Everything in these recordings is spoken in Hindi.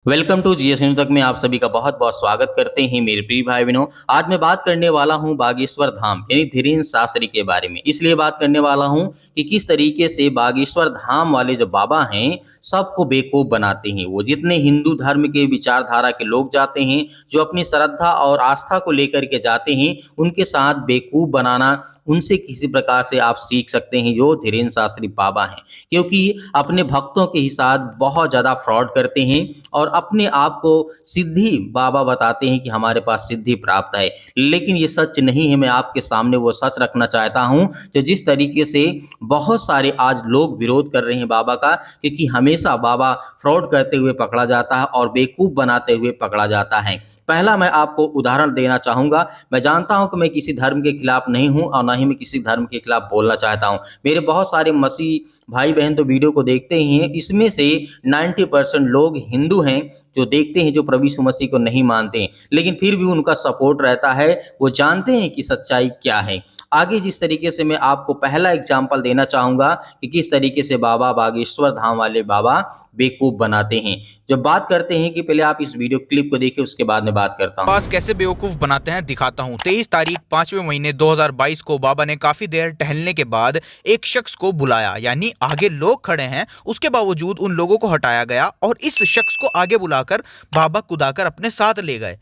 वेलकम टू जीएस न्यूज तक में आप सभी का बहुत बहुत स्वागत करते हैं मेरे प्रिय भाई बहनों। आज मैं बात करने वाला हूं बागेश्वर धाम यानी धीरेन्द्र शास्त्री के बारे में। इसलिए बात करने वाला हूं कि किस तरीके से बागेश्वर धाम वाले जो बाबा हैं सबको बेवकूफ बनाते हैं। वो जितने हिंदू धर्म के विचारधारा के लोग जाते हैं, जो अपनी श्रद्धा और आस्था को लेकर के जाते हैं, उनके साथ बेवकूफ बनाना उनसे किसी प्रकार से आप सीख सकते हैं जो धीरेन्द्र शास्त्री बाबा हैं, क्योंकि अपने भक्तों के ही साथ बहुत ज़्यादा फ्रॉड करते हैं और अपने आप को सिद्धि बाबा बताते हैं कि हमारे पास सिद्धि प्राप्त है। लेकिन ये सच नहीं है। मैं आपके सामने वो सच रखना चाहता हूँ जो जिस तरीके से बहुत सारे आज लोग विरोध कर रहे हैं बाबा का, क्योंकि हमेशा बाबा फ्रॉड करते हुए पकड़ा जाता है और बेवकूफ़ बनाते हुए पकड़ा जाता है। पहला मैं आपको उदाहरण देना चाहूँगा। मैं जानता हूँ कि मैं किसी धर्म के खिलाफ नहीं हूँ और ना ही मैं किसी धर्म के खिलाफ बोलना चाहता हूँ। मेरे बहुत सारे मसीह भाई बहन तो वीडियो को देखते ही हैं। इसमें से 90% लोग हिंदू हैं जो देखते हैं, जो प्रभु यीशु मसीह को नहीं मानते हैं, लेकिन फिर भी उनका सपोर्ट रहता है। वो जानते हैं कि सच्चाई क्या है। आगे जिस तरीके से मैं आपको पहला एग्जाम्पल देना चाहूँगा कि किस तरीके से बाबा बागेश्वर धाम वाले बाबा बेवकूफ़ बनाते हैं। जब बात करते हैं कि पहले आप इस वीडियो क्लिप को देखिए, उसके बाद में बात करता हूँ। पास कैसे बेवकूफ बनाते हैं दिखाता हूँ। 23 तारीख 5वें महीने 2022 को बाबा ने काफी देर टहलने के बाद एक शख्स को बुलाया, यानी आगे लोग खड़े हैं, उसके बावजूद उन लोगों को हटाया गया और इस शख्स को आगे बुलाकर बाबा कुदाकर अपने साथ ले गए।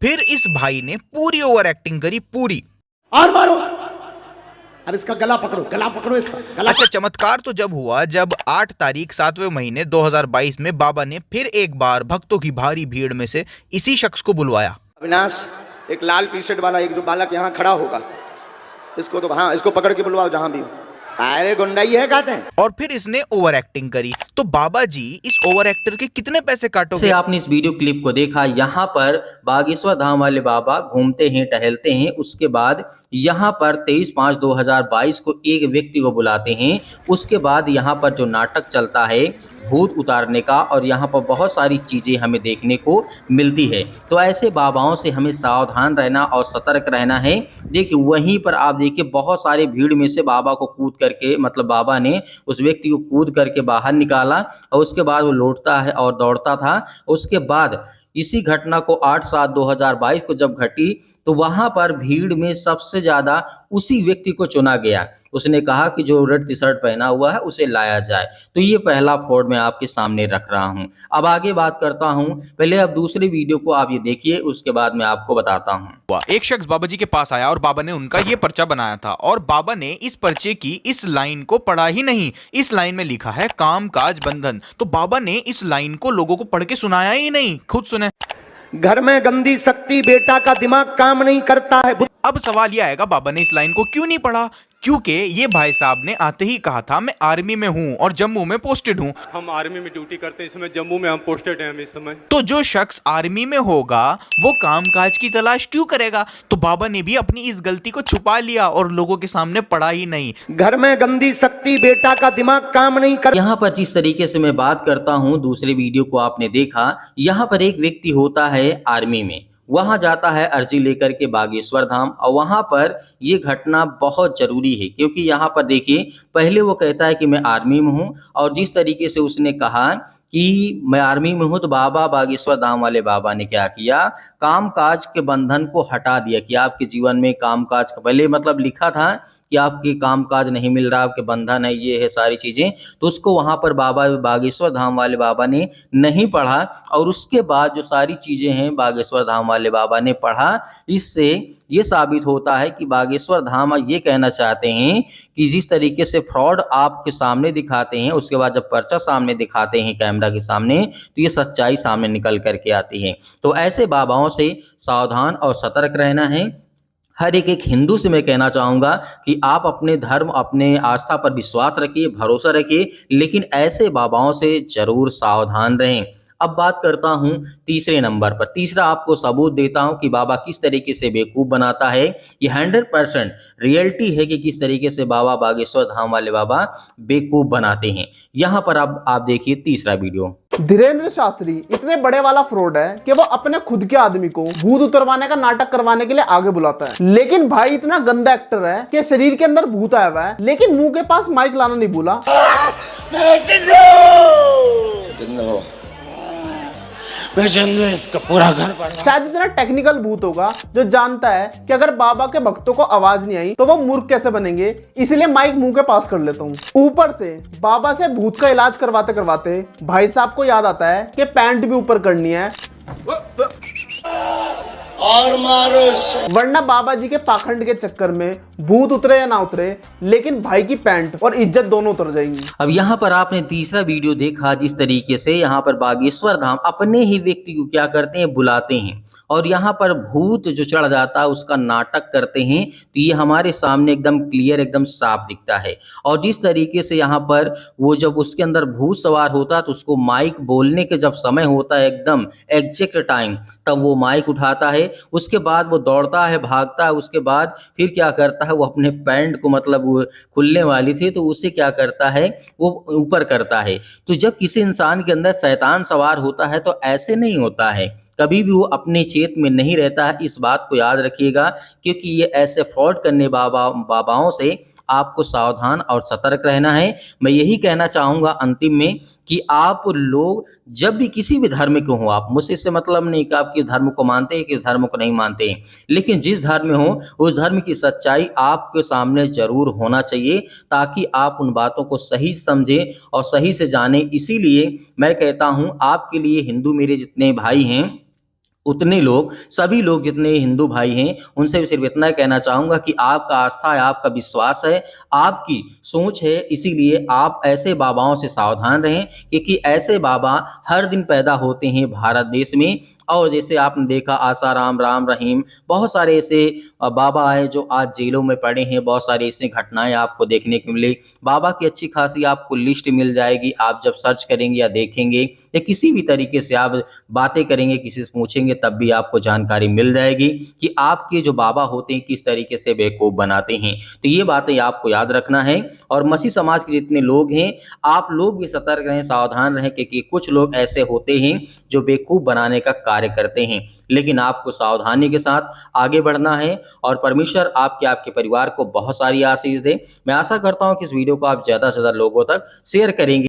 फिर इस भाई ने पूरी ओवर एक्टिंग करी, पूरी। और मारो, अब इसका गला पकड़ो इसका गला। अच्छा, चमत्कार तो जब हुआ जब 8 तारीख 7वें महीने 2022 में बाबा ने फिर एक बार भक्तों की भारी भीड़ में से इसी शख्स को बुलवाया। अविनाश, एक लाल टी शर्ट वाला एक जो बालक यहाँ खड़ा होगा, इसको तो हाँ, इसको पकड़ के बुलवाओ जहां भी हो। अरे गुंडाई है कहते हैं। और फिर इसने ओवर एक्टिंग करी। तो बाबा जी इस ओवर एक्टर के कितने पैसे काटोगे? आपने इस वीडियो क्लिप को देखा। यहाँ पर बागेश्वर धाम वाले बाबा घूमते हैं, टहलते हैं। उसके बाद यहाँ पर 23/5/2022 को एक व्यक्ति को बुलाते हैं। उसके बाद यहाँ पर जो नाटक चलता है भूत उतारने का, और यहाँ पर बहुत सारी चीज़ें हमें देखने को मिलती है। तो ऐसे बाबाओं से हमें सावधान रहना और सतर्क रहना है। देखिए, वहीं पर आप देखिए बहुत सारे भीड़ में से बाबा को कूद करके, मतलब बाबा ने उस व्यक्ति को कूद करके बाहर निकाला और उसके बाद वो लौटता है और दौड़ता था। उसके बाद इसी घटना को 8/7/2022 को जब घटी तो वहां पर भीड़ में सबसे ज्यादा उसी व्यक्ति को चुना गया। उसने कहा कि जो रेड टी शर्ट पहना हुआ है उसे लाया जाए। तो ये पहला फ्रॉड मैं आपके सामने रख रहा हूं। अब आगे बात करता हूं। पहले अब दूसरे वीडियो को आप ये देखिए, उसके बाद मैं आपको बताता हूं। एक शख्स बाबा जी के पास आया और बाबा ने उनका ये पर्चा बनाया था और बाबा ने इस पर्चे की इस लाइन को पढ़ा ही नहीं। इस लाइन में लिखा है काम काज बंधन। तो बाबा ने इस लाइन को लोगों को पढ़ के सुनाया ही नहीं। खुद सुने। घर में गंदी शक्ति, बेटा का दिमाग काम नहीं करता है। अब सवाल यह आएगा, बाबा ने इस लाइन को क्यों नहीं पढ़ा? क्योंकि ये भाई साहब ने आते ही कहा था मैं आर्मी में हूं और जम्मू में पोस्टेड हूं। हम आर्मी में ड्यूटी करते हैं, इस समय जम्मू में हम पोस्टेड हैं इस समय। तो जो शख्स आर्मी में होगा वो कामकाज की तलाश क्यों करेगा? तो बाबा ने भी अपनी इस गलती को छुपा लिया और लोगों के सामने पढ़ा ही नहीं। घर में गंदी शक्ति, बेटा का दिमाग काम नहीं कर। यहाँ पर जिस तरीके से मैं बात करता हूँ, दूसरे वीडियो को आपने देखा। यहाँ पर एक व्यक्ति होता है आर्मी में, वहां जाता है अर्जी लेकर के बागेश्वर धाम, और वहां पर ये घटना बहुत जरूरी है। क्योंकि यहाँ पर देखिए, पहले वो कहता है कि मैं आर्मी में हूँ, और जिस तरीके से उसने कहा कि मैं आर्मी में हूँ, तो बाबा बागेश्वर धाम वाले बाबा ने क्या किया, कामकाज के बंधन को हटा दिया कि आपके जीवन में कामकाज का, पहले मतलब लिखा था कि आपके कामकाज नहीं मिल रहा, आपके बंधन है, ये है सारी चीज़ें। तो उसको वहाँ पर बाबा बागेश्वर धाम वाले बाबा ने नहीं पढ़ा, और उसके बाद जो सारी चीज़ें हैं बागेश्वर धाम वाले बाबा ने पढ़ा। इससे ये साबित होता है कि बागेश्वर धाम ये कहना चाहते हैं कि जिस तरीके से फ्रॉड आपके सामने दिखाते हैं, उसके बाद जब पर्चा सामने दिखाते हैं कैमरा के सामने, तो ये सच्चाई सामने निकल करके आती है। तो ऐसे बाबाओं से सावधान और सतर्क रहना है। हर एक हिंदू से मैं कहना चाहूँगा कि आप अपने धर्म, अपने आस्था पर विश्वास रखिए, भरोसा रखिए, लेकिन ऐसे बाबाओं से जरूर सावधान रहें। अब बात करता हूं तीसरे नंबर पर। तीसरा आपको सबूत देता हूं कि बाबा किस तरीके से बेवकूफ़ बनाता है। ये 100% रियलिटी है कि किस तरीके से बाबा बागेश्वर धाम वाले बाबा बेवकूफ़ बनाते हैं। यहाँ पर अब आप देखिए तीसरा वीडियो। धीरेन्द्र शास्त्री इतने बड़े वाला फ्रॉड है कि वो अपने खुद के आदमी को भूत उतरवाने का नाटक करवाने के लिए आगे बुलाता है। लेकिन भाई इतना गंदा एक्टर है कि शरीर के अंदर भूत आया हुआ है, लेकिन मुंह के पास माइक लाना नहीं भूला। मैं चंदू इसका पूरा घर पर। शायद इतना टेक्निकल भूत होगा जो जानता है कि अगर बाबा के भक्तों को आवाज नहीं आई तो वो मूर्ख कैसे बनेंगे, इसलिए माइक मुंह के पास कर लेता हूँ। ऊपर से बाबा से भूत का इलाज करवाते करवाते भाई साहब को याद आता है कि पैंट भी ऊपर करनी है और मारो वरना बाबा जी के पाखंड के चक्कर में भूत उतरे या ना उतरे, लेकिन भाई की पैंट और इज्जत दोनों उतर जाएंगी। अब यहाँ पर आपने तीसरा वीडियो देखा जिस तरीके से यहाँ पर बागेश्वर धाम अपने ही व्यक्ति को क्या करते हैं, बुलाते हैं और यहाँ पर भूत जो चढ़ जाता है उसका नाटक करते हैं। तो ये हमारे सामने एकदम क्लियर, एकदम साफ दिखता है। और जिस तरीके से यहाँ पर वो जब उसके अंदर भूत सवार होता है तो उसको माइक बोलने के जब समय होता है एकदम एग्जैक्ट टाइम, तब वो माइक उठाता है, उसके बाद वो दौड़ता है, भागता है, उसके बाद फिर क्या करता है, वो अपने पैंट को मतलब वो खुलने वाली थी तो उसे क्या करता है, वो ऊपर करता है। तो जब किसी इंसान के अंदर शैतान सवार होता है तो ऐसे नहीं होता है, कभी भी वो अपने चेत में नहीं रहता है। इस बात को याद रखिएगा, क्योंकि ये ऐसे फ्रॉड करने बाबाओं से आपको सावधान और सतर्क रहना है। मैं यही कहना चाहूँगा अंतिम में कि आप लोग जब भी किसी भी धर्म के हो, आप मुझसे इससे मतलब नहीं कि आप किस धर्म को मानते हैं, किस धर्म को नहीं मानते हैं, लेकिन जिस धर्म में हो उस धर्म की सच्चाई आपके सामने जरूर होना चाहिए ताकि आप उन बातों को सही समझें और सही से जानें। इसीलिए मैं कहता हूँ आपके लिए हिंदू मेरे जितने भाई हैं उतने लोग, सभी लोग जितने हिंदू भाई हैं उनसे भी सिर्फ इतना कहना चाहूँगा कि आपका आस्था है, आपका विश्वास है, आपकी सोच है, इसीलिए आप ऐसे बाबाओं से सावधान रहें क्योंकि ऐसे बाबा हर दिन पैदा होते हैं भारत देश में। और जैसे आपने देखा आसाराम, राम रहीम, बहुत सारे ऐसे बाबा आए जो आज जेलों में पड़े हैं, बहुत सारी ऐसी घटनाएं आपको देखने को मिले। बाबा की अच्छी खासी आपको लिस्ट मिल जाएगी, आप जब सर्च करेंगे या देखेंगे या किसी भी तरीके से आप बातें करेंगे, किसी से पूछेंगे, तब भी आपको जानकारी मिल जाएगी कि आपके जो बाबा होते हैं किस तरीके से बेवकूफ़ बनाते हैं। तो ये बातें आपको याद रखना है। और मसीह समाज के जितने लोग हैं आप लोग भी सतर्क रहें, सावधान रहें, क्योंकि कुछ लोग ऐसे होते हैं जो बेवकूफ़ बनाने का कार्य करते हैं। लेकिन आपको सावधानी के साथ आगे बढ़ना है और परमेश्वर आपके परिवार को बहुत सारी आशीष दे। मैं आशा करता हूँ कि इस वीडियो को आप ज़्यादा से ज़्यादा लोगों तक शेयर करेंगे।